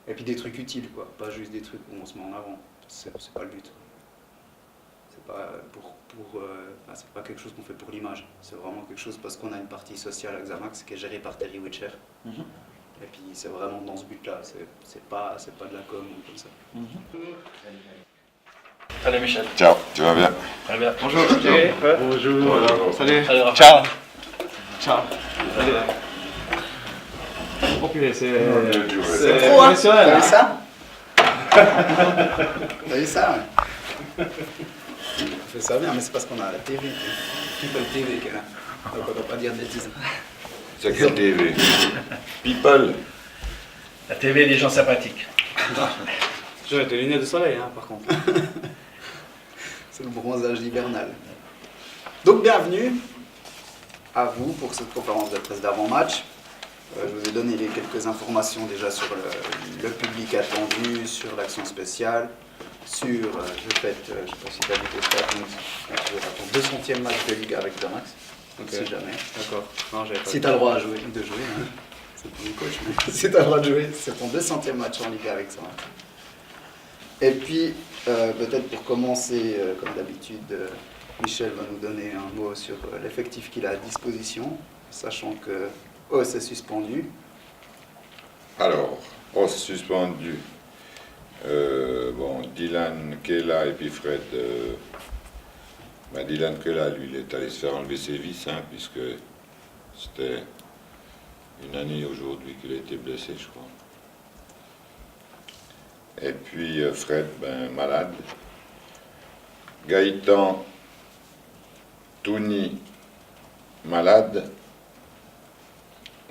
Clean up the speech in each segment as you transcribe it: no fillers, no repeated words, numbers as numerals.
Et puis des trucs utiles, quoi. Pas juste des trucs où on se met en avant. C'est pas le but. C'est pas c'est pas quelque chose qu'on fait pour l'image. C'est vraiment quelque chose parce qu'on a une partie sociale à Xamax qui est gérée par Terry Witcher. Et puis c'est vraiment dans ce but-là. C'est pas de la com ou comme ça. Salut Michel. Ciao, tu vas bien? Très bien. Bonjour. Bonjour. Salut. Salut Raphaël. Ciao. Ciao. Salut. Oh purée, c'est Trop, hein. professionnel. T'as Hein. vu ça? T'as vu ça? Ouais. On fait ça bien, mais c'est parce qu'on a la TV. People TV qui est là. Donc on doit pas dire de bêtises. C'est quelle TV? People. La TV des gens sympathiques. J'aurais tes lunettes de soleil, hein, par contre. C'est le bronzage hivernal. Donc bienvenue à vous pour cette conférence de presse d'avant-match. Je vous ai donné quelques informations déjà sur le public attendu, sur l'action spéciale, sur le fait, je ne sais pas si tu as vu tes stats, tu auras ton 200e match de Ligue avec Xamax, Ok. si jamais. D'accord. Non, j'avais pas. Si tu as le droit de jouer, hein. C'est pour le coach, mais si tu as le droit de jouer, c'est ton 200e match en Ligue avec Xamax. Et puis, peut-être pour commencer, comme d'habitude, Michel va nous donner un mot sur l'effectif qu'il a à disposition, sachant que Os est suspendu. Alors, Os suspendu. Bon, Dylan Kela et puis Fred. Dylan Kela, lui, il est allé se faire enlever ses vis, hein, puisque c'était une année aujourd'hui qu'il a été blessé, je crois. Et puis Fred, malade. Gaëtan Touni, malade.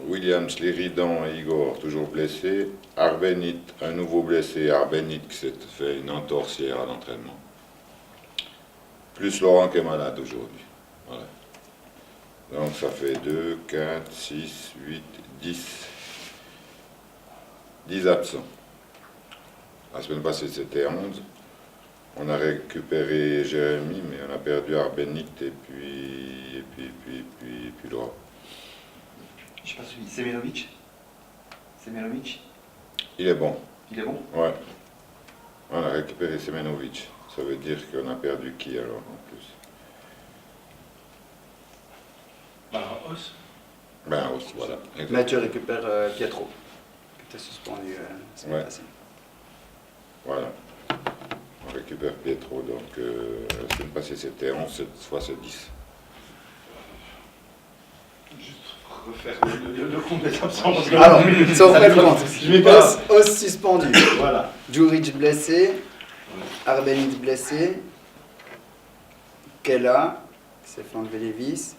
Williams, Liridan et Igor, toujours blessés. Arbenit, un nouveau blessé. Arbenit qui s'est fait une entorse hier à l'entraînement. Plus Laurent qui est malade aujourd'hui. Voilà. Donc ça fait 2, 4, 6, 8, 10. 10 absents. La semaine passée, c'était 11. On a récupéré Jérémy, mais on a perdu Arbenit et puis Laurent. Je sais pas celui. Semerovic. Il est bon. Il est bon. Ouais. On a récupéré Semenovic. Ça veut dire qu'on a perdu qui alors en plus? Os. Os, voilà. Exact. Mais tu récupères Pietro, qui était suspendu la semaine Ouais. passée. Voilà. On récupère Pietro, donc la semaine passée c'était 11, cette fois c'est 10. Juste refaire le compte des absents. Parce que Alors, si on fait le compte, Je vais pas. Os suspendu, Voilà. Djuric blessé, Arbenit blessé, Kela, qui s'est fait enlever les vis,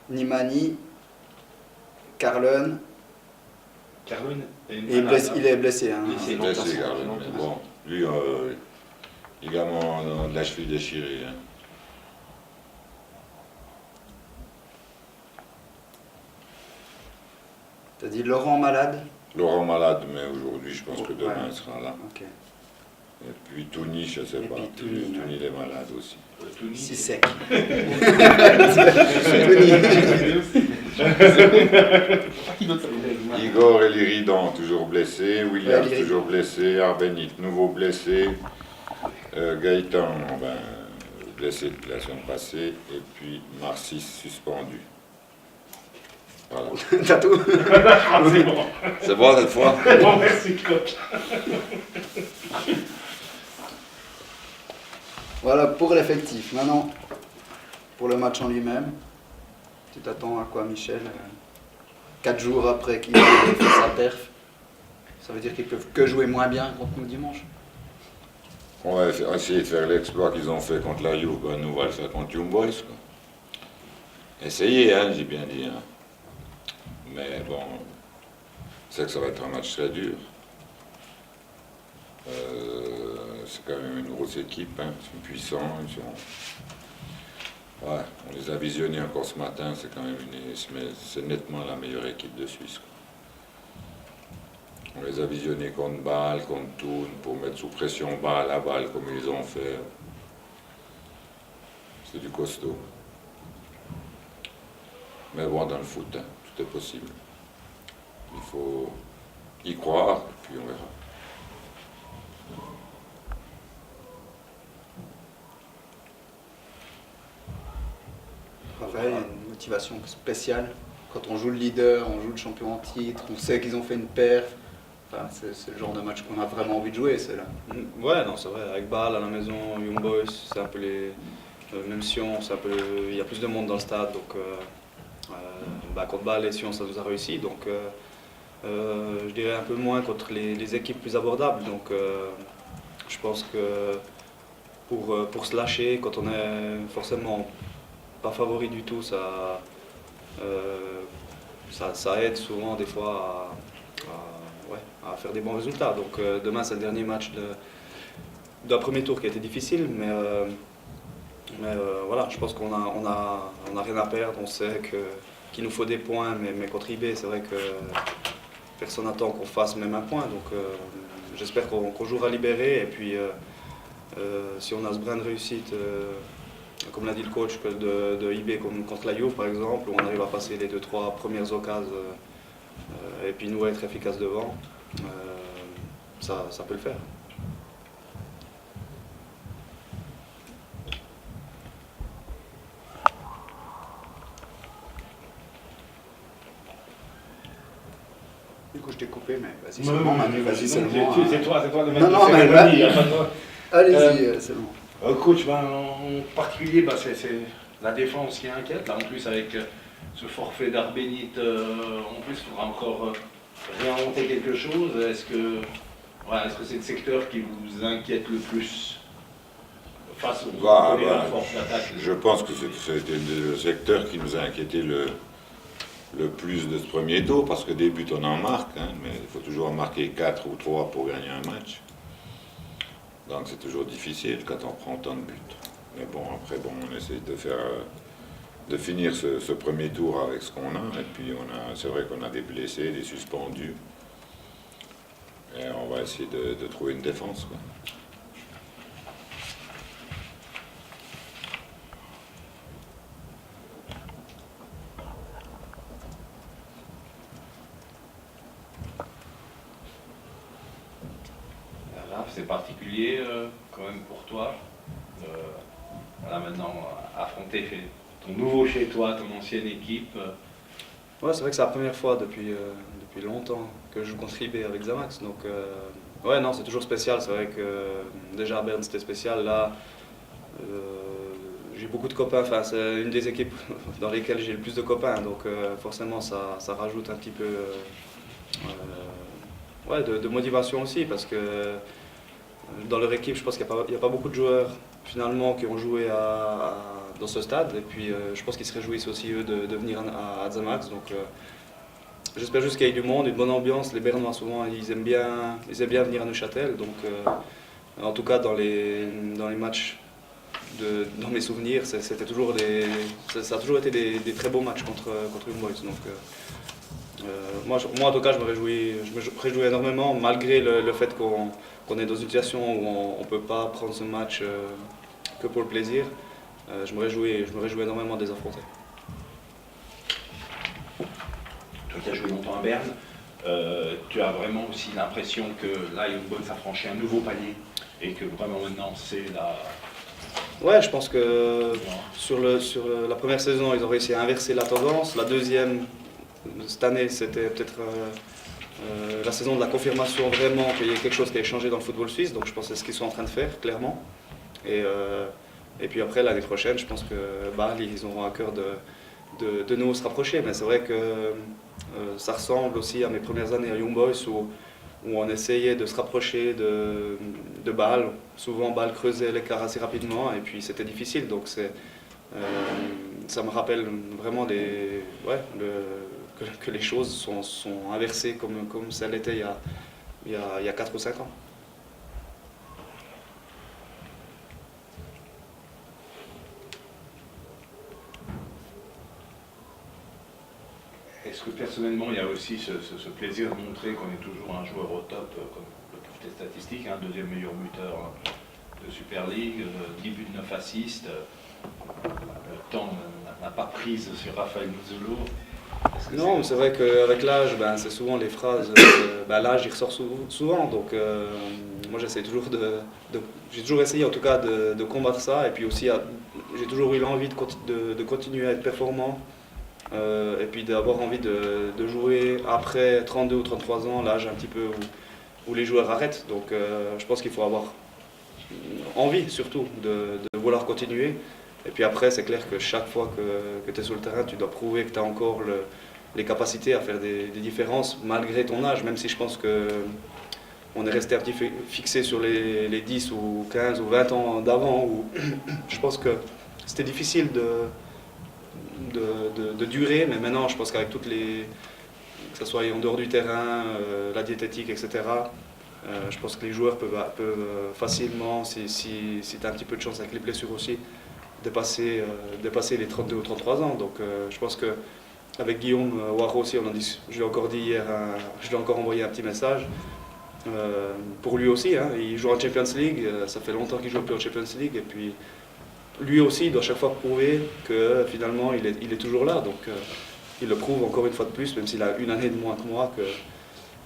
Nimani, Carlon, Caroline est une et il malade, est blessé. Hein. Blessé. Blessé, longtemps, Garland, longtemps. mais bon, lui, ligament de la cheville déchirée. Hein. T'as dit Laurent malade? Laurent malade, mais aujourd'hui je pense que demain Ouais. il sera là. Ok. Et puis Touni, je ne sais Et pas. puis Touni, Touni, il est malade aussi. Touni, Si c'est- sec. Qui d'autre ça veut dire? Igor et Liridan, toujours blessés. Williams, Ouais, Liridan. toujours blessé. Arbenit, nouveau blessé. Gaëtan, blessé depuis la semaine passée. Et puis Marcis, suspendu. Voilà. T'as tout? C'est bon. C'est bon cette fois? Bon, merci, coach. Voilà pour l'effectif. Maintenant, pour le match en lui-même, tu t'attends à quoi, Michel? 4 jours après qu'il ait fait sa perf, ça veut dire qu'ils peuvent que jouer moins bien contre nous dimanche? On va essayer de faire l'exploit qu'ils ont fait contre la Juve. Nous, on va le faire contre Young Boys. Quoi. Essayez, hein, j'ai bien dit. Hein. Mais bon, c'est que ça va être un match très dur. C'est quand même une grosse équipe, hein. Ils sont puissants, Ouais, on les a visionnés encore ce matin, c'est quand même c'est nettement la meilleure équipe de Suisse. Quoi. On les a visionnés contre Bâle, contre Thun, pour mettre sous pression Bâle à Bâle comme ils ont fait. C'est du costaud. Mais bon, dans le foot, hein, tout est possible. Il faut y croire, et puis on verra. motivation spéciale. Quand on joue le leader, on joue le champion en titre, on sait qu'ils ont fait une perf. Enfin, c'est le genre de match qu'on a vraiment envie de jouer, ceux-là. Ouais, non, c'est vrai. Avec Bâle à la maison, Young Boys, c'est un peu les. Même Sion, c'est un peu. Il y a plus de monde dans le stade, donc. Contre Bâle et Sion, ça nous a réussi. Donc, je dirais un peu moins contre les équipes plus abordables. Donc, je pense que pour se lâcher, quand on est forcément pas favori du tout, ça aide souvent des fois à faire des bons résultats. Donc demain c'est le dernier match d'un premier tour qui a été difficile, mais voilà, je pense qu'on a rien à perdre. On sait qu'il nous faut des points, mais contre IB, c'est vrai que personne n'attend qu'on fasse même un point. Donc j'espère qu'on jouera libéré, et puis si on a ce brin de réussite, comme l'a dit le coach, de IB contre la Juve par exemple, où on arrive à passer les 2-3 premières occasions et puis nous être efficaces devant, ça peut le faire. Du coup, je t'ai coupé, mais vas-y seulement, Manu, vas-y seulement. C'est toi de mettre Non, non, le mais cérémonie, vas-y. y a pas de toi. Allez-y, seulement. Coach, en particulier, c'est la défense qui inquiète. Là, en plus, avec ce forfait d'Arbenit, en plus, il faudra encore réinventer quelque chose. Est-ce que c'est le secteur qui vous inquiète le plus face aux forces d'attaque? Je pense que c'était le secteur qui nous a inquiété le plus de ce premier tour, parce que des buts on en marque, hein, mais il faut toujours en marquer 4 ou 3 pour gagner un match. Donc c'est toujours difficile quand on prend autant de buts. Mais bon, après, on essaie de finir ce premier tour avec ce qu'on a. Et puis c'est vrai qu'on a des blessés, des suspendus. Et on va essayer de trouver une défense, quoi. C'est particulier quand même pour toi. Maintenant, affronter ton nouveau chez toi, ton ancienne équipe. Ouais, c'est vrai que c'est la première fois depuis longtemps que je joue contre IB avec Xamax. Donc, ouais, non, c'est toujours spécial. C'est vrai que déjà à Berne c'était spécial. Là, j'ai beaucoup de copains. Enfin, c'est une des équipes dans lesquelles j'ai le plus de copains. Donc, forcément, ça rajoute un petit peu de motivation aussi, parce que dans leur équipe, je pense qu'il n'y a pas beaucoup de joueurs finalement qui ont joué dans ce stade, et puis je pense qu'ils se réjouissent aussi eux de venir à Xamax. Donc j'espère juste qu'il y ait du monde, une bonne ambiance. Les Bernois souvent ils aiment bien venir à Neuchâtel, donc en tout cas dans les matchs dans mes souvenirs, ça a toujours été des très beaux matchs contre Young Boys. Donc moi en tout cas je me réjouis énormément, malgré le fait qu'on est dans une situation où on ne peut pas prendre ce match que pour le plaisir. Je me réjouis énormément de les affronter. Toi qui as joué longtemps à Berne, tu as vraiment aussi l'impression que là, Young Boys a franchi un nouveau palier et que vraiment maintenant c'est la... Ouais, je pense que sur la première saison, ils ont réussi à inverser la tendance. La deuxième, cette année, c'était peut-être la saison de la confirmation vraiment qu'il y a quelque chose qui a changé dans le football suisse. Donc je pense que c'est ce qu'ils sont en train de faire, clairement. Et puis après, l'année prochaine, je pense que Bâle, ils auront à cœur de nous se rapprocher. Mais c'est vrai que ça ressemble aussi à mes premières années à Young Boys, où on essayait de se rapprocher de Bâle. Souvent, Bâle creusait l'écart assez rapidement, et puis c'était difficile. Donc ça me rappelle vraiment que les choses sont inversées comme ça l'était il y a 4 ou 5 ans. Est-ce que personnellement, il y a aussi ce plaisir de montrer qu'on est toujours un joueur au top, comme le prouvent tes statistiques, hein, deuxième meilleur buteur de Super League, 10 buts, 9 assists, le temps n'a pas prise sur Raphaël Muzzolo. Non, c'est vrai qu'avec l'âge, c'est souvent les phrases, l'âge il ressort souvent, donc moi j'ai toujours essayé en tout cas de combattre ça, et puis aussi j'ai toujours eu l'envie de continuer à être performant, Et puis d'avoir envie de jouer après 32 ou 33 ans, l'âge un petit peu où les joueurs arrêtent. Donc je pense qu'il faut avoir envie surtout de vouloir continuer. Et puis après, c'est clair que chaque fois que tu es sur le terrain, tu dois prouver que tu as encore les capacités à faire des différences malgré ton âge, même si je pense qu'on est resté un petit peu fixé sur les 10 ou 15 ou 20 ans d'avant, où je pense que c'était difficile de durer, mais maintenant je pense qu'avec toutes les, que ce soit en dehors du terrain, la diététique, etc., je pense que les joueurs peuvent facilement, si tu as un petit peu de chance avec les blessures aussi, dépasser les 32 ou 33 ans. Donc je pense qu'avec Guillaume Waro aussi, je l'ai encore dit hier, je lui ai encore envoyé un petit message. Pour lui aussi, hein, il joue en Champions League, ça fait longtemps qu'il ne joue plus en Champions League, et puis lui aussi il doit chaque fois prouver que finalement il est toujours là. Donc il le prouve encore une fois de plus, même s'il a une année de moins que moi,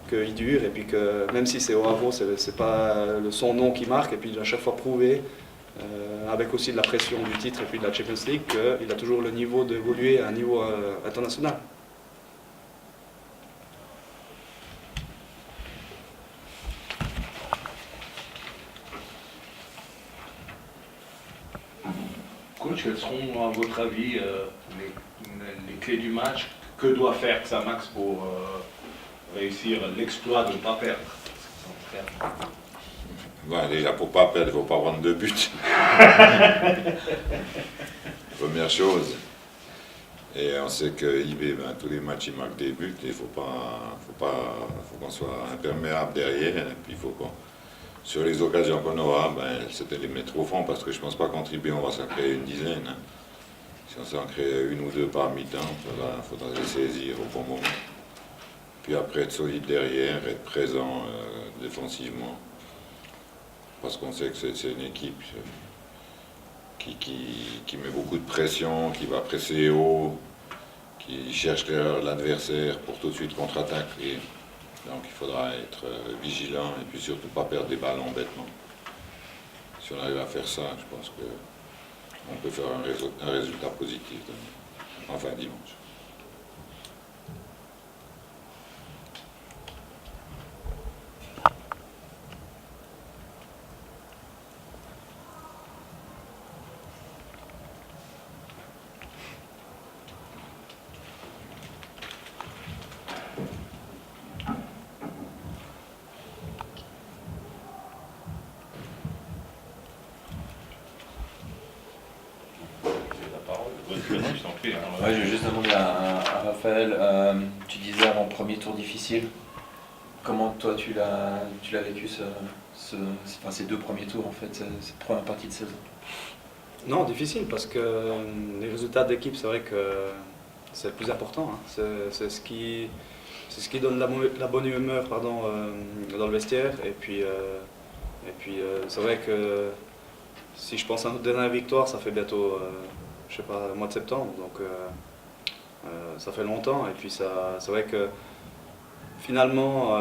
qu'il dure, et puis que même si c'est au Havre, c'est pas son nom qui marque, et puis il doit à chaque fois prouver, avec aussi de la pression du titre et puis de la Champions League, qu'il a toujours le niveau d'évoluer à un niveau international. Coach, quelles seront à votre avis les clés du match? Que doit faire Xamax pour réussir l'exploit de ne pas perdre? Bon, déjà, pour ne pas perdre, il ne faut pas prendre de buts. Première chose. Et on sait que IB, tous les matchs, il marque des buts. Il faut qu'on soit imperméable derrière. Et puis, il faut qu'on... Sur les occasions qu'on aura, c'était les mettre au fond, parce que je ne pense pas qu'en IB, on va s'en créer une dizaine. Hein. Si on s'en crée une ou deux par mi-temps, il faudra les saisir au bon moment. Puis après, être solide derrière, être présent défensivement. Parce qu'on sait que c'est une équipe qui met beaucoup de pression, qui va presser haut, qui cherche l'adversaire pour tout de suite contre-attaquer. Donc il faudra être vigilant et puis surtout pas perdre des ballons bêtement. Si on arrive à faire ça, je pense qu'on peut faire un résultat positif, enfin dimanche. Ouais, je vais juste demander à Raphaël, tu disais avant le premier tour difficile, comment toi tu l'as vécu ces deux premiers tours en fait, cette première partie de saison? Non, difficile, parce que les résultats d'équipe, c'est vrai que c'est le plus important. Hein. C'est ce qui donne la bonne humeur dans le vestiaire. Et puis c'est vrai que si je pense à notre dernière victoire, ça fait bientôt, je sais pas, le mois de septembre. Donc ça fait longtemps. Et puis c'est vrai que finalement,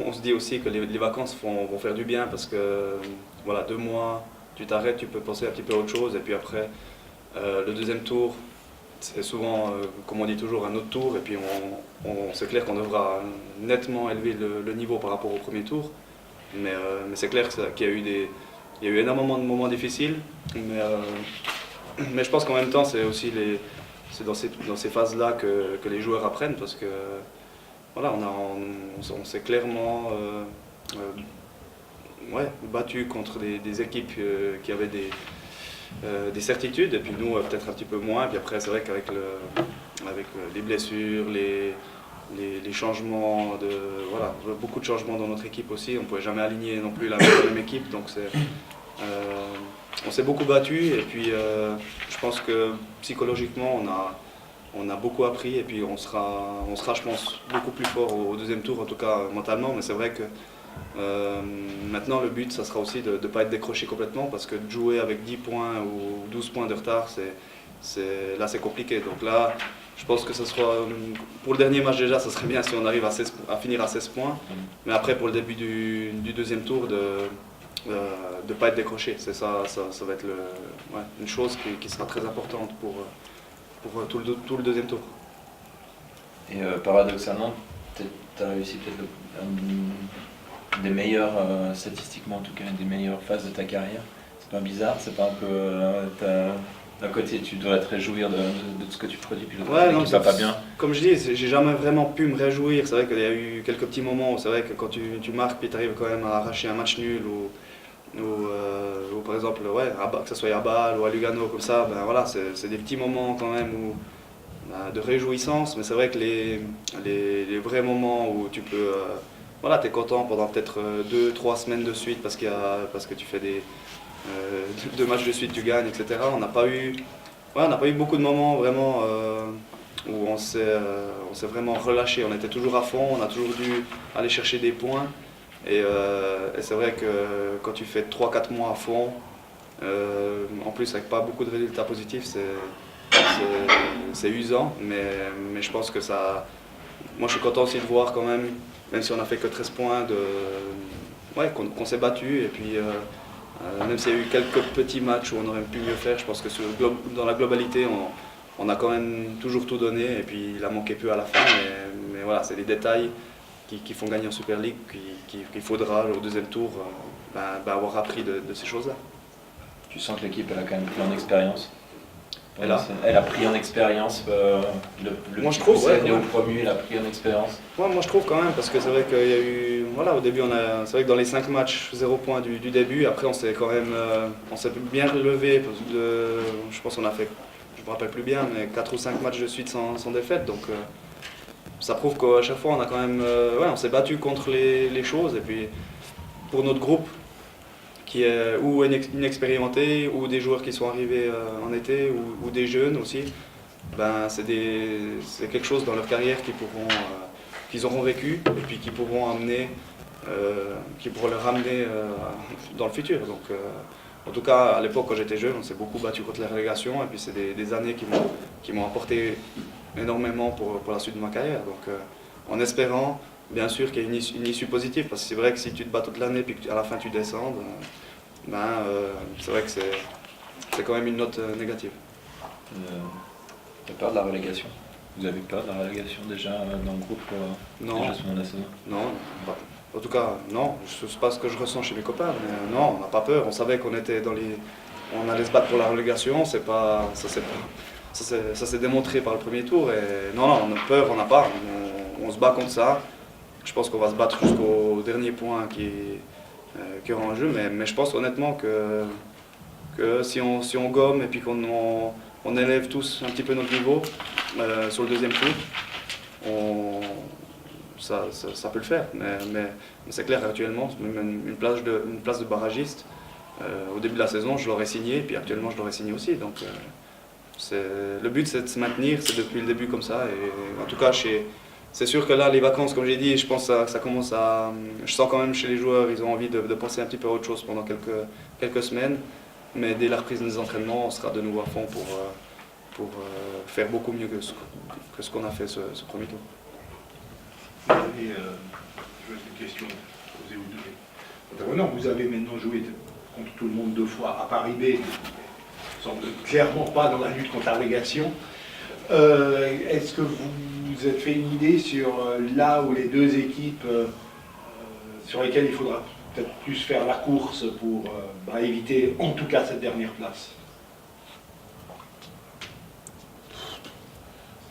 on se dit aussi que les vacances vont faire du bien, parce que voilà, 2 mois, tu t'arrêtes, tu peux penser un petit peu à autre chose. Et puis après, le deuxième tour, c'est souvent, comme on dit toujours, un autre tour. Et puis c'est clair qu'on devra nettement élever le niveau par rapport au premier tour. Mais c'est clair qu'il y a eu énormément de moments difficiles. Mais je pense qu'en même temps, c'est aussi dans ces phases-là que les joueurs apprennent, parce que voilà, on s'est clairement battu contre des équipes qui avaient des certitudes, et puis nous peut-être un petit peu moins. Et puis après, c'est vrai qu'avec les blessures, les changements, beaucoup de changements dans notre équipe aussi, on ne pouvait jamais aligner non plus la même équipe. Donc on s'est beaucoup battu, et puis je pense que psychologiquement on a beaucoup appris, et puis on sera, je pense, beaucoup plus fort au deuxième tour, en tout cas mentalement. Mais c'est vrai que maintenant le but, ça sera aussi de ne pas être décroché complètement, parce que de jouer avec 10 points ou 12 points de retard, là c'est compliqué. Donc là, je pense que ce sera, pour le dernier match déjà, ça serait bien si on arrive à finir à 16 points. Mais après, pour le début du deuxième tour, de ne pas être décroché. C'est ça va être une chose qui sera très importante pour pour tout le deuxième tour. Et paradoxalement, tu as réussi peut-être une des meilleures, statistiquement en tout cas, une des meilleures phases de ta carrière. C'est pas bizarre, c'est pas un peu... d'un côté, tu dois te réjouir de ce que tu produis, puis de l'autre côté, non, qui va pas bien. Comme je dis, j'ai jamais vraiment pu me réjouir. C'est vrai qu'il y a eu quelques petits moments où c'est vrai que quand tu marques puis tu arrives quand même à arracher un match nul ou par exemple, que ce soit à Bâle ou à Lugano comme ça, ben voilà, c'est des petits moments quand même de réjouissance, mais c'est vrai que les vrais moments où tu peux, voilà, tu es content pendant peut-être 2-3 semaines de suite parce que tu fais 2 matchs de suite, tu gagnes, etc. On n'a pas eu beaucoup de moments vraiment où on s'est vraiment relâché. On était toujours à fond, on a toujours dû aller chercher des points. Et c'est vrai que quand tu fais 3-4 mois à fond, en plus avec pas beaucoup de résultats positifs, c'est usant. Mais je pense que ça... Moi je suis content aussi de voir quand même si on a fait que 13 points, qu'on s'est battu. Et puis même s'il y a eu quelques petits matchs où on aurait pu mieux faire, je pense que dans la globalité, on a quand même toujours tout donné. Et puis il a manqué peu à la fin. Mais voilà, c'est les détails qui font gagner en Super League, qu'il faudra au deuxième tour avoir appris de ces choses-là. Tu sens que l'équipe elle a quand même pris en expérience. Elle a pris en expérience. Moi, je trouve, ouais, néo-promu, il a pris en expérience. Ouais, moi je trouve quand même, parce que c'est vrai qu'il y a eu... Voilà, au début, c'est vrai que dans les 5 matchs, 0 points du début. Après, on s'est quand même on s'est bien relevé. Je pense qu'on a fait, je me rappelle plus bien, mais 4 ou 5 matchs de suite sans défaite. Donc ça prouve qu'à chaque fois, on a quand même... on s'est battu contre les choses. Et puis, pour notre groupe, qui est ou inexpérimenté, ou des joueurs qui sont arrivés en été, ou des jeunes aussi, c'est quelque chose dans leur carrière qu'ils auront vécu et puis qui pourront leur ramener dans le futur. Donc, en tout cas, à l'époque, quand j'étais jeune, on s'est beaucoup battu contre la relégation et puis c'est des années qui m'ont apporté énormément pour la suite de ma carrière. Donc, en espérant bien sûr qu'il y ait une issue positive, parce que c'est vrai que si tu te bats toute l'année et qu'à la fin tu descends, c'est vrai que c'est quand même une note négative. Tu as peur de la relégation? Vous avez peur de la relégation déjà dans le groupe Non. déjà sur la saison? Non, en tout cas, non. Ce n'est pas ce que je ressens chez mes copains, mais non, on n'a pas peur. On savait qu'on était on allait se battre pour la relégation, ça s'est démontré par le premier tour. Et non, on a peur, on n'a pas. On se bat contre ça. Je pense qu'on va se battre jusqu'au dernier point qui est en jeu, mais je pense honnêtement que si on gomme et puis qu'on élève tous un petit peu notre niveau sur le deuxième tour, ça peut le faire. Mais c'est clair, actuellement, même une place de barragiste, au début de la saison, je l'aurais signé, et puis actuellement, je l'aurais signé aussi. Donc, le but, c'est de se maintenir, c'est depuis le début comme ça. Et en tout cas, c'est sûr que là, les vacances, comme j'ai dit, je pense que ça commence à... Je sens quand même chez les joueurs, ils ont envie de penser un petit peu à autre chose pendant quelques semaines. Mais dès la reprise des entraînements, on sera de nouveau à fond pour faire beaucoup mieux que ce qu'on a fait ce premier tour. Vous avez une question à poser aux deux intervenants. Vous avez maintenant joué contre tout le monde 2 fois à Paris B, qui ne semble clairement pas dans la lutte contre la relégation. Est-ce que vous vous êtes fait une idée sur là où les 2 équipes sur lesquelles il faudra peut-être plus faire la course pour éviter en tout cas cette dernière place?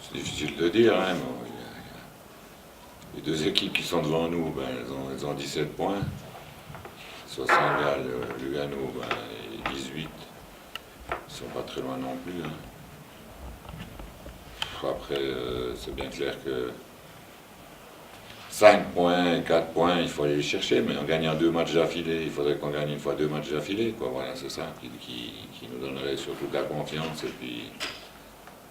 C'est difficile de dire, hein. Les 2 équipes qui sont devant nous, elles ont 17 points. Soit Saint-Gall, Lugano, 18. Ils ne sont pas très loin non plus, hein. Après, c'est bien clair que 5 points, 4 points, il faut aller les chercher, mais en gagnant 2 matchs d'affilée, il faudrait qu'on gagne une fois 2 matchs d'affilée, quoi. Voilà, c'est ça qui nous donnerait surtout de la confiance. Et puis,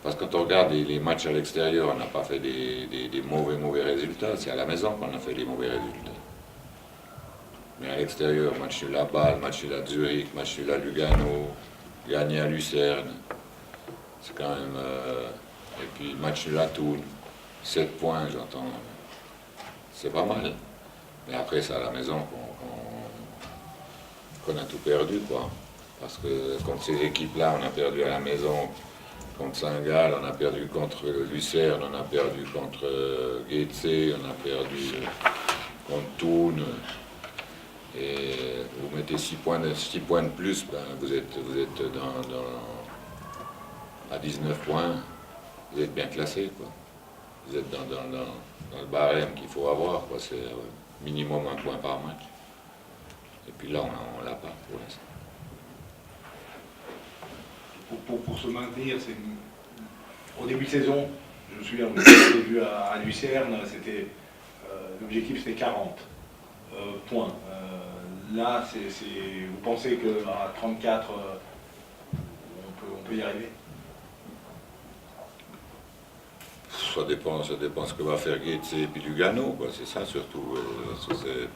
parce que quand on regarde les matchs à l'extérieur, on n'a pas fait des mauvais résultats. C'est à la maison qu'on a fait des mauvais résultats. Mais à l'extérieur, match nul à Bâle, match nul à Zurich, match nul à Lugano, gagné à Lucerne, c'est quand même... Et puis match nul à Thun, 7 points, j'entends. C'est pas mal. Mais après, c'est à la maison qu'on a tout perdu, quoi. Parce que contre ces équipes-là, on a perdu à la maison contre Saint-Gall, on a perdu contre Lucerne, on a perdu contre Getse, on a perdu contre Thun. Et vous mettez 6 points de plus, ben vous êtes à 19 points, vous êtes bien classé, quoi. Vous êtes dans le barème qu'il faut avoir, quoi. C'est minimum 1 point par match. Et puis là, on ne l'a pas pour l'instant. Pour se maintenir, au début de saison, je me souviens, on avait vu à Lucerne, l'objectif c'était 40 points. Là, vous pensez qu'à 34, on peut y arriver? Ça dépend ce que va faire Getse et puis Lugano, quoi. C'est ça surtout.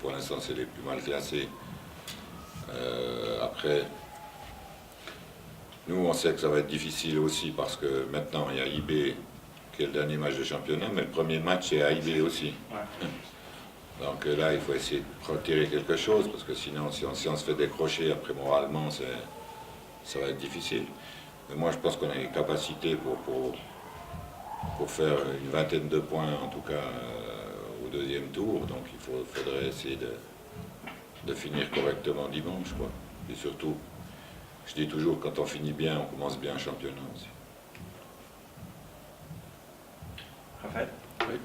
Pour l'instant, c'est les plus mal classés. Après, nous, on sait que ça va être difficile aussi parce que maintenant, il y a IB qui est le dernier match de championnat, mais le premier match est à IB aussi. Ouais. Donc là, il faut essayer de retirer quelque chose parce que sinon, si on se fait décrocher après moralement, ça va être difficile. Mais moi, je pense qu'on a les capacités pour faire une vingtaine de points, en tout cas au deuxième tour. Donc il faudrait essayer de finir correctement dimanche, quoi. Et surtout, je dis toujours, quand on finit bien, on commence bien un championnat aussi. Raphaël? Oui.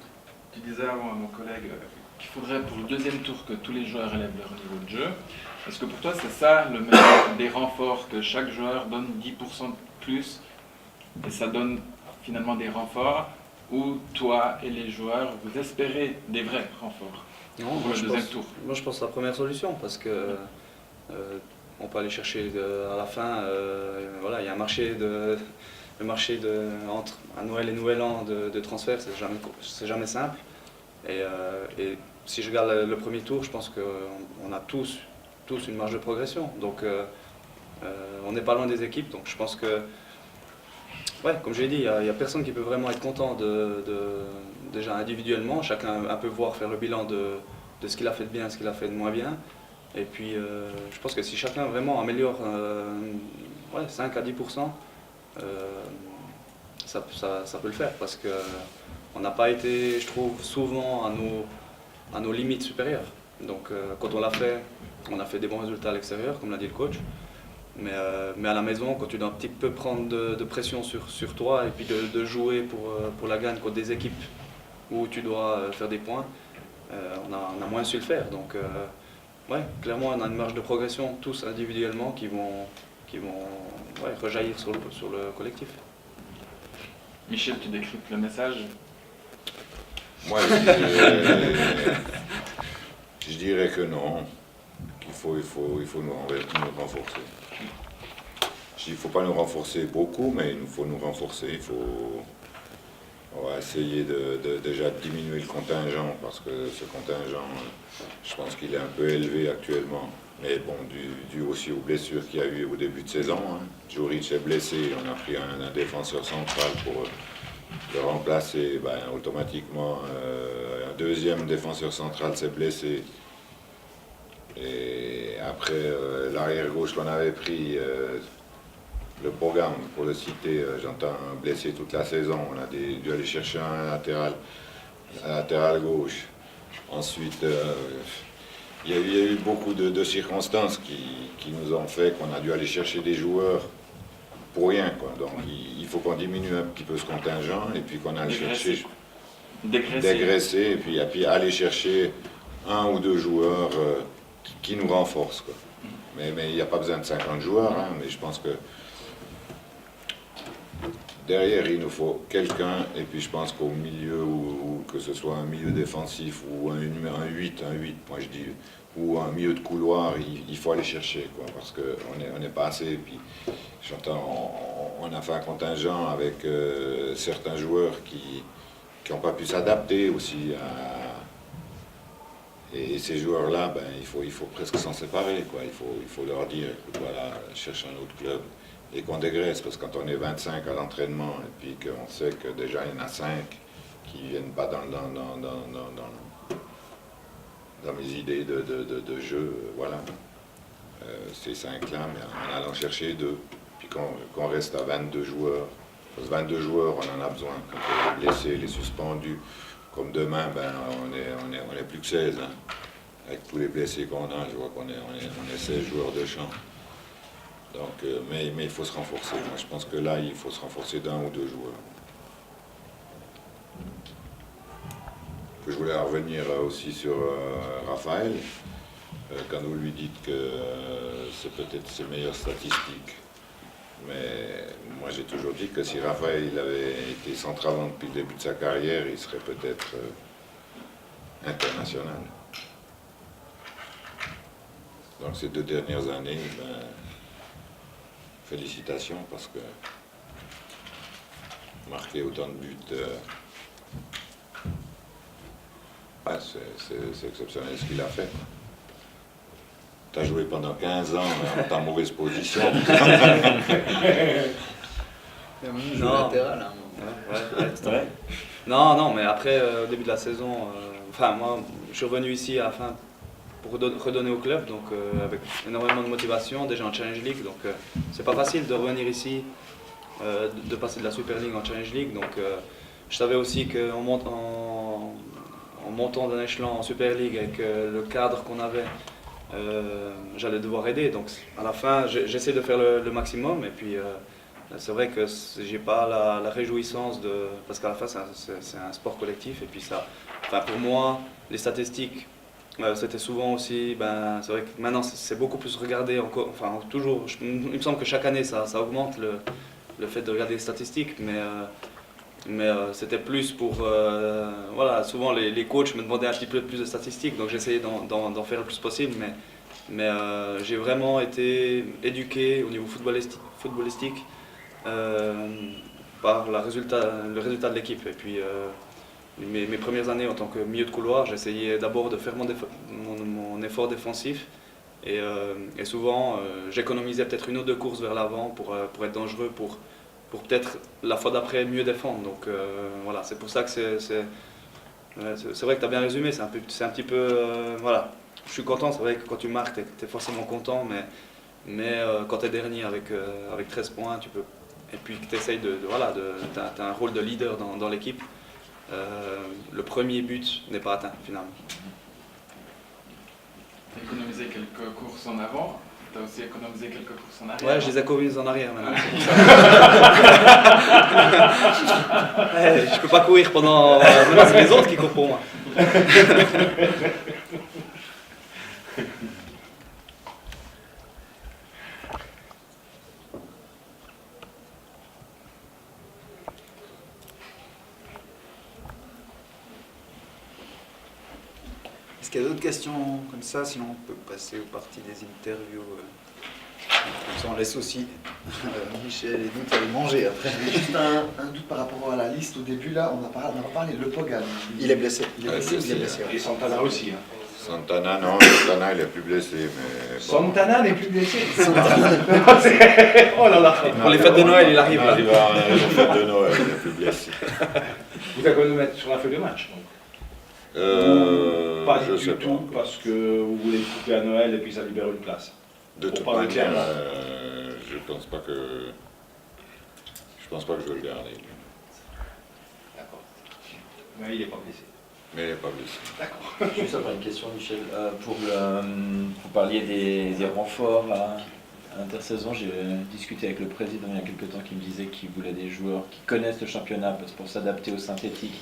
Tu disais avant à mon collègue qu'il faudrait pour le deuxième tour que tous les joueurs élèvent leur niveau de jeu. Est-ce que pour toi c'est ça le meilleur des renforts, que chaque joueur donne 10% de plus et ça donne finalement des renforts, ou toi et les joueurs vous espérez des vrais renforts Non, pour le deuxième tour? Moi je pense que c'est la première solution parce que on peut aller chercher à la fin, voilà, il y a un marché entre à Noël et Nouvel An de transfert, c'est jamais simple. Et si je regarde le premier tour, je pense qu'on a tous une marge de progression. Donc on n'est pas loin des équipes, donc je pense que, ouais, comme j'ai dit, il n'y a personne qui peut vraiment être content déjà individuellement. Chacun un peu voir faire le bilan de ce qu'il a fait de bien, ce qu'il a fait de moins bien. Et puis je pense que si chacun vraiment améliore 5 à 10%, ça peut le faire parce qu'on n'a pas été, je trouve, souvent à nos limites supérieures. Donc quand on l'a fait, on a fait des bons résultats à l'extérieur, comme l'a dit le coach. Mais à la maison, quand tu dois un petit peu prendre de pression sur toi et puis de jouer pour la gagne contre des équipes où tu dois faire des points, on a moins su le faire. Donc ouais, clairement, on a une marge de progression tous individuellement qui vont rejaillir sur le collectif. Michel, tu décryptes le message? Moi, je dirais que non, qu'il faut nous renforcer. Je dis, il ne faut pas nous renforcer beaucoup, mais il nous faut nous renforcer. On va essayer déjà de diminuer le contingent, parce que ce contingent, je pense qu'il est un peu élevé actuellement. Mais bon, dû aussi aux blessures qu'il y a eu au début de saison. Djuric est blessé, on a pris un défenseur central pour le remplacer. Ben, automatiquement, un deuxième défenseur central s'est blessé. Et après, l'arrière gauche qu'on avait pris, le programme, pour le citer, j'entends blessé toute la saison. On a dû aller chercher un latéral gauche. Ensuite, il y a eu beaucoup de circonstances qui nous ont fait qu'on a dû aller chercher des joueurs pour rien, quoi. Donc il faut qu'on diminue un petit peu ce contingent et puis qu'on aille chercher, dégraisser et puis aller chercher un ou deux joueurs qui nous renforcent, quoi. Mais il n'y a pas besoin de 50 joueurs, hein, mais je pense que derrière, il nous faut quelqu'un, et puis je pense qu'au milieu, ou que ce soit un milieu défensif, ou un 8, moi je dis, ou un milieu de couloir, il faut aller chercher, quoi, parce qu'on n'est pas assez. Et puis, j'entends, on a fait un contingent avec certains joueurs qui n'ont pas pu s'adapter aussi et ces joueurs-là, ben, il faut presque s'en séparer, quoi. Il faut leur dire, écoute, voilà, cherche un autre club. Et qu'on dégraisse, parce que quand on est 25 à l'entraînement, et puis qu'on sait que déjà il y en a 5 qui ne viennent pas dans mes idées de jeu, voilà. Ces 5-là, mais en allant chercher 2, puis qu'on reste à 22 joueurs, Parce que 22 joueurs, on en a besoin. Quand il y a les blessés, les suspendus, comme demain, ben, on est plus que 16. Hein. Avec tous les blessés qu'on a, je vois qu'on est 16 joueurs de champ. Donc, mais il faut se renforcer. Moi, je pense que là, il faut se renforcer d'un ou deux joueurs. Je voulais revenir aussi sur Raphaël, quand vous lui dites que c'est peut-être ses meilleures statistiques. Mais moi j'ai toujours dit que si Raphaël il avait été centralant depuis le début de sa carrière, il serait peut-être international. Donc ces 2 dernières années, ben, félicitations parce que marquer autant de buts, ouais, c'est exceptionnel ce qu'il a fait. Tu as joué pendant 15 ans en mauvaise position. Non. Latéral, hein. Ouais. Non, mais après, au début de la saison, moi, je suis revenu ici à la fin pour redonner au club, donc avec énormément de motivation, déjà en Challenge League, donc c'est pas facile de revenir ici, de passer de la Super League en Challenge League, donc je savais aussi qu'en montant d'un échelon en Super League avec le cadre qu'on avait, j'allais devoir aider, donc à la fin j'essaie de faire le maximum et puis c'est vrai que j'ai pas la réjouissance parce qu'à la fin c'est un sport collectif et puis ça, pour moi les statistiques c'était souvent aussi, c'est vrai que maintenant c'est beaucoup plus regardé encore, toujours, il me semble que chaque année ça augmente le fait de regarder les statistiques, mais c'était plus pour, souvent les coachs me demandaient un petit peu plus de statistiques, donc j'essayais d'en faire le plus possible, mais j'ai vraiment été éduqué au niveau footballistique par le résultat de l'équipe. Et puis mes premières années en tant que milieu de couloir, j'essayais d'abord de faire mon effort défensif, et souvent j'économisais peut-être 1 ou 2 courses vers l'avant pour être dangereux, pour peut-être la fois d'après mieux défendre. Donc voilà, c'est pour ça que c'est vrai que tu as bien résumé, c'est un petit peu, voilà. Je suis content, c'est vrai que quand tu marques, tu es forcément content, mais quand tu es dernier avec 13 points, tu peux, et puis que tu essayes t'as un rôle de leader dans l'équipe, le premier but n'est pas atteint finalement. Tu as économisé quelques courses en avant, tu as aussi économisé quelques courses en arrière. Ouais, je les économise en arrière maintenant. Je peux pas courir pendant. Maintenant, c'est les autres qui courent pour moi. Est-ce qu'il y a d'autres questions comme ça? Sinon on peut passer aux parties des interviews. Comme ça on laisse aussi Michel et nous aller manger après. Juste un doute par rapport à la liste au début, là, on a parlé de Le Pogan. Il est blessé. Il est blessé, Et Santana aussi. Hein. Santana, non, Santana il est plus blessé, mais... Santana n'est plus blessé. Oh là là. Pour les fêtes de Noël, il arrive. Il arrive à les fêtes de Noël, il est plus blessé. Vous avez nous mettre sur la feuille de match. Donc. Pas Je du sais tout, pas. parce que vous voulez le couper à Noël et puis ça libère une place. De toute Pour pas le manière, dire. je pense pas que je vais le garder. D'accord. Mais il n'est pas blessé. Mais il n'est pas blessé. D'accord. Juste avoir une question, Michel. Vous parliez des renforts à intersaison. J'ai discuté avec le président il y a quelques temps qui me disait qu'il voulait des joueurs qui connaissent le championnat parce que pour s'adapter au synthétique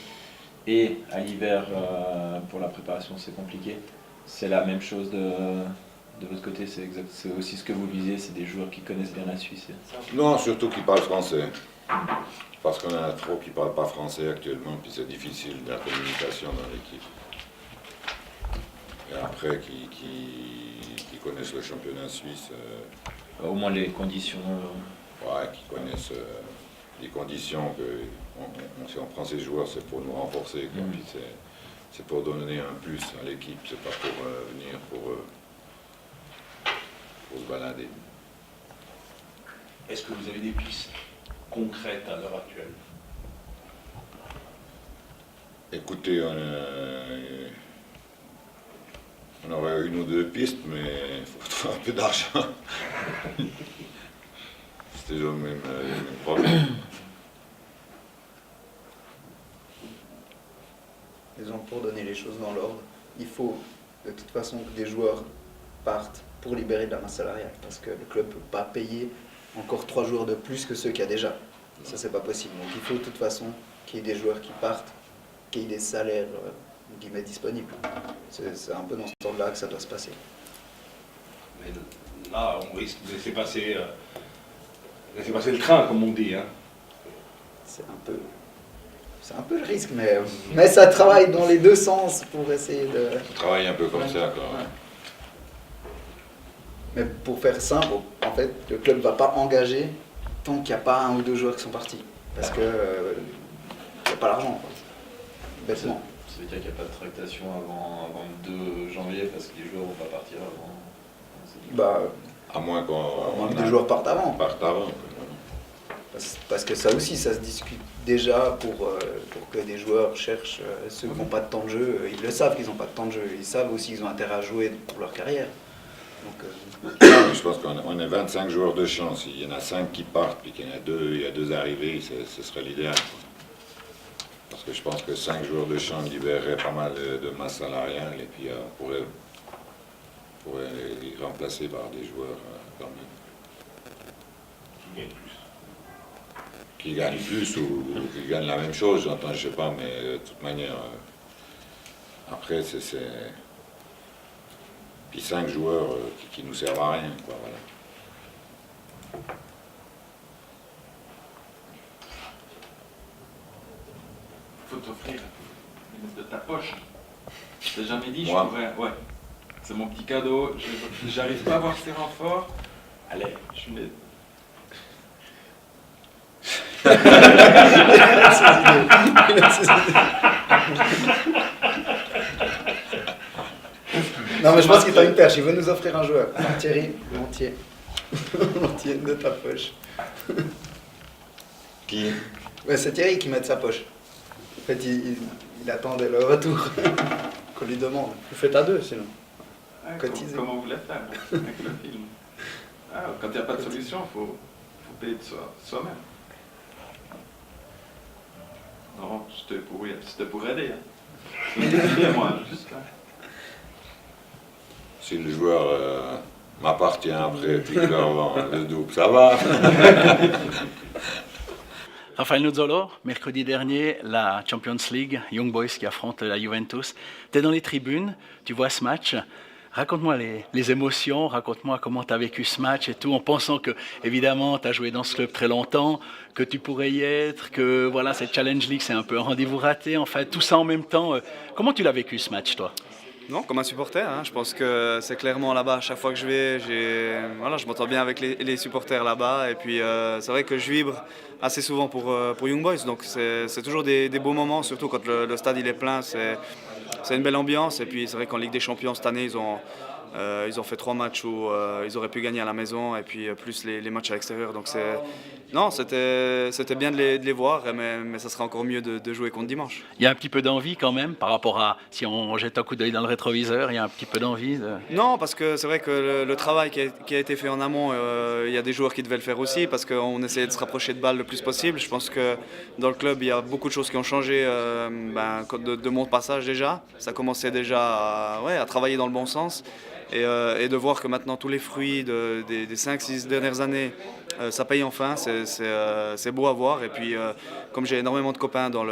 et à l'hiver pour la préparation c'est compliqué. C'est la même chose de votre côté, c'est aussi ce que vous visez, c'est des joueurs qui connaissent bien la Suisse. Non, surtout qui parlent français. Parce qu'on en a trop qui ne parlent pas français actuellement, puis c'est difficile la communication dans l'équipe. Et après, qui connaissent le championnat suisse. Au moins les conditions. Ouais, qui connaissent les conditions que si on prend ces joueurs, c'est pour nous renforcer. Quoi. Puis c'est pour donner un plus à l'équipe, c'est pas pour venir pour se balader. Est-ce que vous avez des pistes concrètes à l'heure actuelle? Écoutez, on aurait 1 ou 2 pistes, mais il faut trouver un peu d'argent. C'est toujours le même problème. Disons, pour donner les choses dans l'ordre, il faut de toute façon que des joueurs partent pour libérer de la masse salariale, parce que le club ne peut pas payer encore 3 joueurs de plus que ceux qu'il y a déjà. Ça, c'est pas possible. Donc il faut de toute façon qu'il y ait des joueurs qui partent, qu'il y ait des salaires guillemets disponibles. C'est un peu dans ce temps-là que ça doit se passer. Mais là, on risque de laisser passer le train, comme on dit. Hein. C'est un peu le risque, mais ça travaille dans les deux sens pour essayer de... On travaille un peu comme ça, quoi. Ouais. Mais pour faire simple, en fait, le club ne va pas engager tant qu'il n'y a pas 1 ou 2 joueurs qui sont partis. Parce que il n'y a pas l'argent, quoi. Bêtement. Ça veut dire qu'il n'y a pas de tractation avant le 2 janvier parce que les joueurs ne vont pas partir avant. Bah, À moins que des joueurs partent avant. Quoi. Parce que ça aussi, ça se discute déjà pour que des joueurs cherchent ceux qui n'ont pas de temps de jeu. Ils le savent qu'ils n'ont pas de temps de jeu. Ils savent aussi qu'ils ont intérêt à jouer pour leur carrière. Donc, Je pense qu'on est 25 joueurs de chance. Il y en a 5 qui partent, puis qu'il y en a 2 arrivés, ce serait l'idéal. Parce que je pense que 5 joueurs de chance libéreraient pas mal de masse salariale, et puis on pourrait les remplacer par des joueurs quand même. Qui gagnent plus ou qui gagnent la même chose, j'entends, je sais pas, mais de toute manière, après, c'est... Puis 5 joueurs qui nous servent à rien, quoi, voilà. Faut t'offrir de ta poche. Je t'ai jamais dit, Moi. je pourrais. Ouais. C'est mon petit cadeau. J'arrive pas à voir ces renforts. Allez, je mets. non, mais je pense qu'il t'a une perche. Il veut nous offrir un joueur. Thierry, entier. Entier de ta poche. Qui? Ouais, c'est Thierry qui met de sa poche. En fait, il attendait le retour qu'on lui demande. Vous faites à 2 sinon. Ah, Cotiser. comment vous voulez faire avec le film? Ah, quand il n'y a pas de solution, il faut payer de soi-même. Non, c'était pour aider. Hein. Bien, moi, juste là. Si le joueur m'appartient après, puis que je leur vends le double, ça va. Raphaël Nozzolo, mercredi dernier, la Champions League, Young Boys qui affronte la Juventus. Tu es dans les tribunes, tu vois ce match. Raconte-moi les émotions, raconte-moi comment tu as vécu ce match et tout, en pensant que, évidemment, tu as joué dans ce club très longtemps, que tu pourrais y être, que voilà, cette Challenge League, c'est un peu un rendez-vous raté, en fait, tout ça en même temps. Comment tu l'as vécu ce match, toi? Non, comme un supporter, hein. Je pense que c'est clairement là-bas, chaque fois que je vais, je m'entends bien avec les supporters là-bas. Et puis c'est vrai que je vibre assez souvent pour Young Boys, donc c'est toujours des beaux moments, surtout quand le stade il est plein, c'est une belle ambiance. Et puis c'est vrai qu'en Ligue des Champions cette année, ils ont fait 3 matchs où ils auraient pu gagner à la maison et puis plus les matchs à l'extérieur. Donc c'était bien de les voir, mais ça serait encore mieux de jouer contre dimanche. Il y a un petit peu d'envie quand même par rapport à, si on jette un coup d'œil dans le rétroviseur, il y a un petit peu d'envie Non, parce que c'est vrai que le travail qui a été fait en amont, il y a des joueurs qui devaient le faire aussi, parce qu'on essayait de se rapprocher de balles le plus possible. Je pense que dans le club, il y a beaucoup de choses qui ont changé de mon passage déjà. Ça commençait déjà à travailler dans le bon sens. Et de voir que maintenant tous les fruits des 5-6 dernières années, ça paye enfin, c'est beau à voir. Et puis comme j'ai énormément de copains dans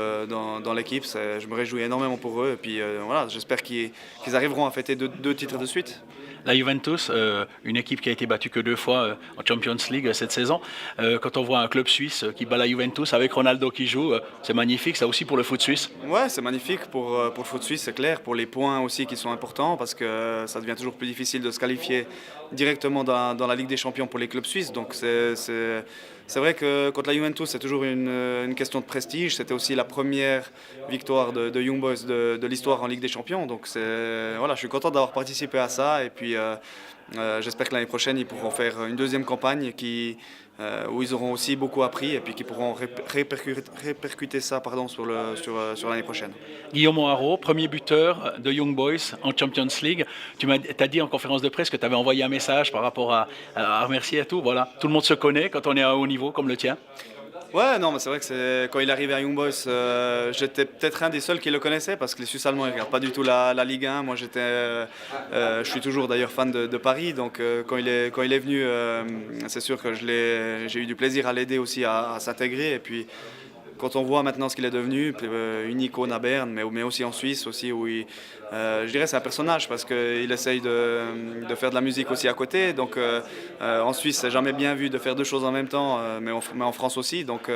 l'équipe, je me réjouis énormément pour eux. Et puis voilà, j'espère qu'ils arriveront à fêter 2 titres de suite. La Juventus, une équipe qui a été battue que 2 fois en Champions League cette saison. Quand on voit un club suisse qui bat la Juventus avec Ronaldo qui joue, c'est magnifique, ça aussi pour le foot suisse. Ouais, c'est magnifique pour le foot suisse, c'est clair, pour les points aussi qui sont importants, parce que ça devient toujours plus difficile de se qualifier directement dans la Ligue des Champions pour les clubs suisses. Donc c'est vrai que contre la Juventus, c'est toujours une question de prestige. C'était aussi la première victoire de Young Boys de l'histoire en Ligue des Champions. Donc voilà, je suis content d'avoir participé à ça. Et puis j'espère que l'année prochaine, ils pourront faire une deuxième campagne où ils auront aussi beaucoup appris et puis qui pourront répercuter ça sur l'année prochaine. Guillaume Haro, premier buteur de Young Boys en Champions League. Tu as dit en conférence de presse que tu avais envoyé un message par rapport à remercier et tout. Voilà, tout le monde se connaît quand on est à haut niveau comme le tien. Ouais, non, mais c'est vrai que quand il est arrivé à Young Boys, j'étais peut-être un des seuls qui le connaissait parce que les Suisses allemands ne regardent pas du tout la Ligue 1. Moi, je suis toujours d'ailleurs fan de Paris, donc quand il est venu, c'est sûr que j'ai eu du plaisir à l'aider aussi à s'intégrer. Et puis, quand on voit maintenant ce qu'il est devenu, une icône à Berne, mais aussi en Suisse, aussi, où je dirais c'est un personnage parce qu'il essaye de faire de la musique aussi à côté. Donc en Suisse, c'est jamais bien vu de faire deux choses en même temps, mais en France aussi. Donc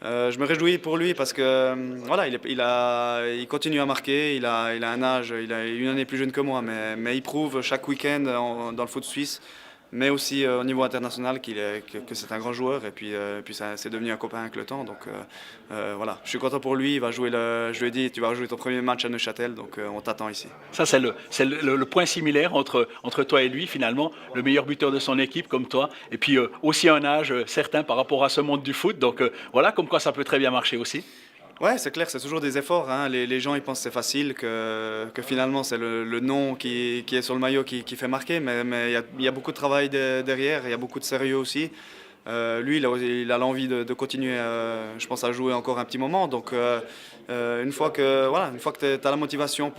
je me réjouis pour lui parce que voilà, il continue à marquer, il a un âge, il a une année plus jeune que moi, mais il prouve chaque week-end dans le foot suisse, mais aussi au niveau international que c'est un grand joueur et puis c'est devenu un copain avec le temps. Donc voilà, je suis content pour lui. Il va jouer je lui ai dit, tu vas jouer ton premier match à Neuchâtel, donc on t'attend ici. Ça, c'est le point similaire entre toi et lui, finalement, le meilleur buteur de son équipe, comme toi, et puis aussi un âge certain par rapport à ce monde du foot. Donc voilà, comme quoi ça peut très bien marcher aussi. Ouais, c'est clair, c'est toujours des efforts. Hein. Les gens ils pensent que c'est facile, que finalement c'est le nom qui est sur le maillot qui fait marquer, mais il y a beaucoup de travail derrière, il y a beaucoup de sérieux aussi. Lui, il a l'envie de continuer, je pense, à jouer encore un petit moment. Donc, une fois que tu as la motivation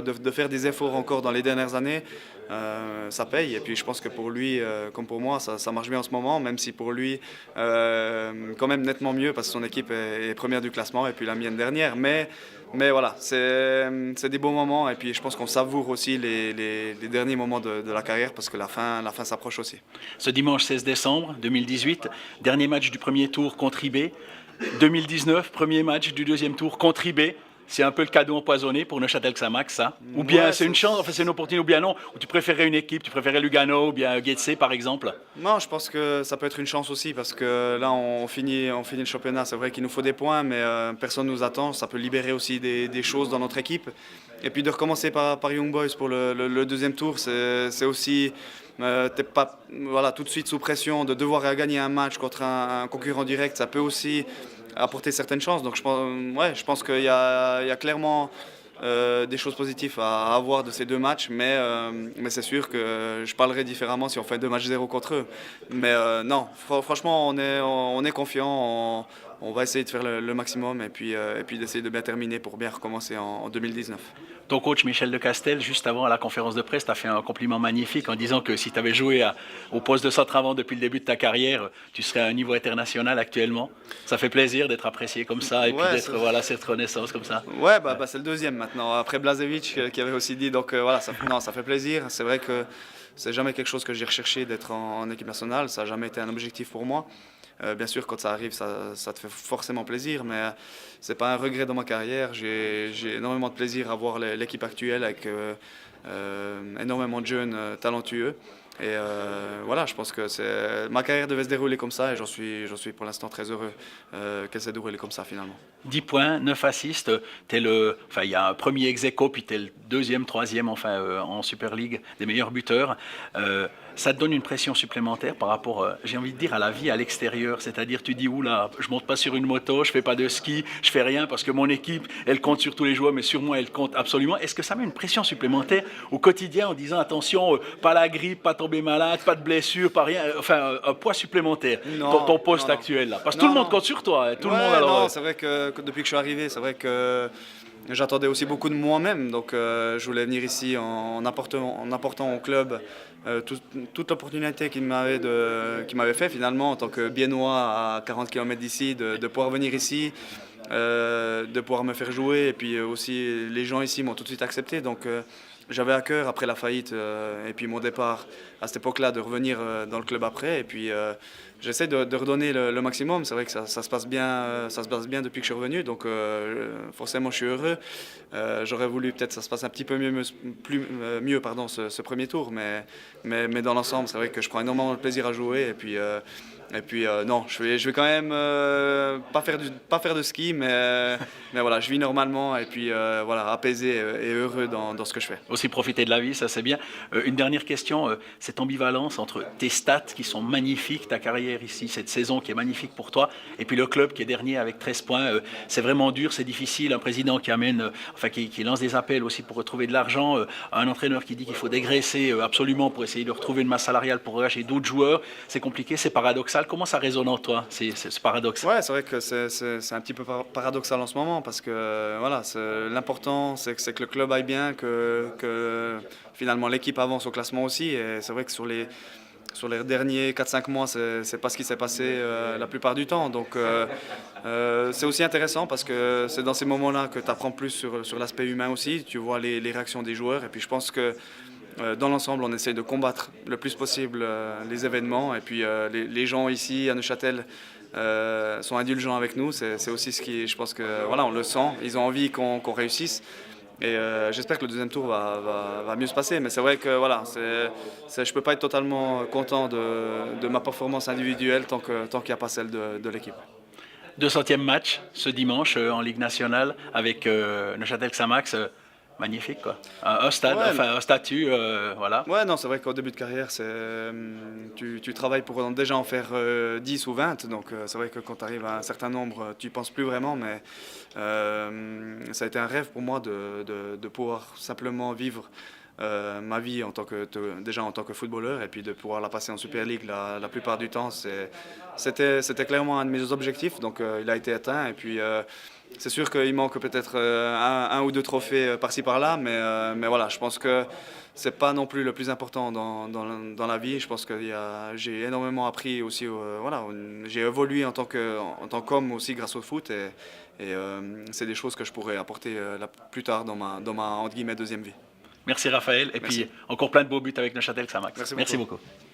de faire des efforts encore dans les dernières années, ça paye. Et puis, je pense que pour lui, comme pour moi, ça marche bien en ce moment, même si pour lui, quand même nettement mieux, parce que son équipe est première du classement et puis la mienne dernière. Mais voilà, c'est des beaux moments et puis je pense qu'on savoure aussi les derniers moments de la carrière parce que la fin s'approche aussi. Ce dimanche 16 décembre 2018, dernier match du premier tour contre IB. 2019, premier match du deuxième tour contre IB. C'est un peu le cadeau empoisonné pour Neuchâtel-Xamax, ça. Ou bien Ouais, c'est une chance, enfin c'est une opportunité, ou bien non. Ou tu préférais une équipe, tu préférais Lugano ou bien Getse par exemple. Non, je pense que ça peut être une chance aussi parce que là on finit le championnat. C'est vrai qu'il nous faut des points, mais personne ne nous attend. Ça peut libérer aussi des choses dans notre équipe. Et puis de recommencer par Young Boys pour le deuxième tour, c'est aussi t'es pas tout de suite sous pression de devoir gagner un match contre un concurrent direct. Ça peut aussi apporter certaines chances. Donc je pense qu'il y a clairement des choses positives à avoir de ces deux matchs, mais c'est sûr que je parlerai différemment si on fait 2 matchs 0 contre eux. Mais non, franchement, on est confiant, on va essayer de faire le maximum et puis d'essayer de bien terminer pour bien recommencer en 2019. Ton coach Michel de Castel, juste avant à la conférence de presse, t'a fait un compliment magnifique en disant que si tu avais joué au poste de centre avant depuis le début de ta carrière, tu serais à un niveau international actuellement. Ça fait plaisir d'être apprécié comme ça et puis d'être cette renaissance comme ça. Ouais, c'est le deuxième maintenant. Après Blažević qui avait aussi dit, donc voilà, ça fait plaisir. C'est vrai que c'est jamais quelque chose que j'ai recherché d'être en équipe nationale. Ça n'a jamais été un objectif pour moi. Bien sûr, quand ça arrive, ça te fait forcément plaisir, mais c'est pas un regret dans ma carrière. J'ai énormément de plaisir à voir l'équipe actuelle avec énormément de jeunes talentueux. Et voilà, je pense que ma carrière devait se dérouler comme ça et j'en suis pour l'instant très heureux qu'elle s'est déroulée comme ça finalement. 10 points, 9 assists, il y a un premier ex-aequo, puis tu es le deuxième, troisième en Super League des meilleurs buteurs. Ça te donne une pression supplémentaire par rapport, j'ai envie de dire, à la vie à l'extérieur. C'est-à-dire, tu dis, oula, je monte pas sur une moto, je fais pas de ski, je fais rien parce que mon équipe, elle compte sur tous les joueurs, mais sur moi, elle compte absolument. Est-ce que ça met une pression supplémentaire au quotidien en disant, attention, pas la grippe, pas tomber malade, pas de blessure, pas rien, un poids supplémentaire dans ton poste actuel là? Parce que tout le monde compte sur toi. Hein, tout le monde, alors. Non, c'est vrai que depuis que je suis arrivé, c'est vrai que j'attendais aussi beaucoup de moi-même. Donc je voulais venir ici en apportant au club toute l'opportunité qu'il m'avait fait finalement en tant que Biennois à 40 km d'ici, de pouvoir venir ici, de pouvoir me faire jouer. Et puis aussi les gens ici m'ont tout de suite accepté. Donc j'avais à cœur après la faillite et puis mon départ à cette époque-là de revenir dans le club après. Et puis j'essaie de redonner le maximum. C'est vrai que ça se passe bien depuis que je suis revenu. Donc forcément je suis heureux. J'aurais voulu peut-être que ça se passe un petit peu mieux ce premier tour. Mais dans l'ensemble, c'est vrai que je prends énormément de plaisir à jouer. Et puis non, je vais quand même pas faire de ski, mais voilà, je vis normalement et puis voilà, apaisé et heureux dans ce que je fais. Aussi profiter de la vie, ça c'est bien. Une dernière question, cette ambivalence entre tes stats qui sont magnifiques, ta carrière ici, cette saison qui est magnifique pour toi, et puis le club qui est dernier avec 13 points. C'est vraiment dur, c'est difficile. Un président qui lance des appels aussi pour retrouver de l'argent, un entraîneur qui dit qu'il faut dégraisser absolument pour essayer de retrouver une masse salariale pour engager d'autres joueurs. C'est compliqué, c'est paradoxal. paradoxal. Comment ça résonne en toi, ce paradoxe? Ouais, c'est vrai que c'est un petit peu paradoxal en ce moment parce que voilà, l'important c'est que le club aille bien, que finalement l'équipe avance au classement aussi. Et c'est vrai que sur les derniers 4-5 mois, c'est pas ce qui s'est passé la plupart du temps. Donc c'est aussi intéressant parce que c'est dans ces moments-là que tu apprends plus sur l'aspect humain aussi. Tu vois les réactions des joueurs. Et puis je pense que dans l'ensemble, on essaie de combattre le plus possible les événements. Et puis les gens ici à Neuchâtel sont indulgents avec nous. C'est aussi ce qui, je pense que voilà, on le sent. Ils ont envie qu'on réussisse. Et j'espère que le deuxième tour va mieux se passer. Mais c'est vrai que voilà, je ne peux pas être totalement content de ma performance individuelle tant qu'il n'y a pas celle de l'équipe. 200e match ce dimanche en Ligue nationale avec Neuchâtel-Xamax. Magnifique, quoi. Un stade, Ouais, enfin un statut, voilà. Ouais, non, c'est vrai qu'au début de carrière, tu travailles pour déjà en faire 10 ou 20. Donc c'est vrai que quand tu arrives à un certain nombre, tu n'y penses plus vraiment. Mais ça a été un rêve pour moi de pouvoir simplement vivre ma vie déjà en tant que footballeur et puis de pouvoir la passer en Super League la plupart du temps. C'était clairement un de mes objectifs. Donc il a été atteint. Et puis c'est sûr qu'il manque peut-être un ou deux trophées par-ci par-là, mais voilà, je pense que c'est pas non plus le plus important dans la vie. Je pense que j'ai énormément appris aussi, voilà, j'ai évolué en tant qu'homme aussi grâce au foot et c'est des choses que je pourrais apporter plus tard dans ma entre guillemets deuxième vie. Merci Raphaël, et Merci. puis encore plein de beaux buts avec Neuchâtel-Xamax. Merci Merci beaucoup. beaucoup.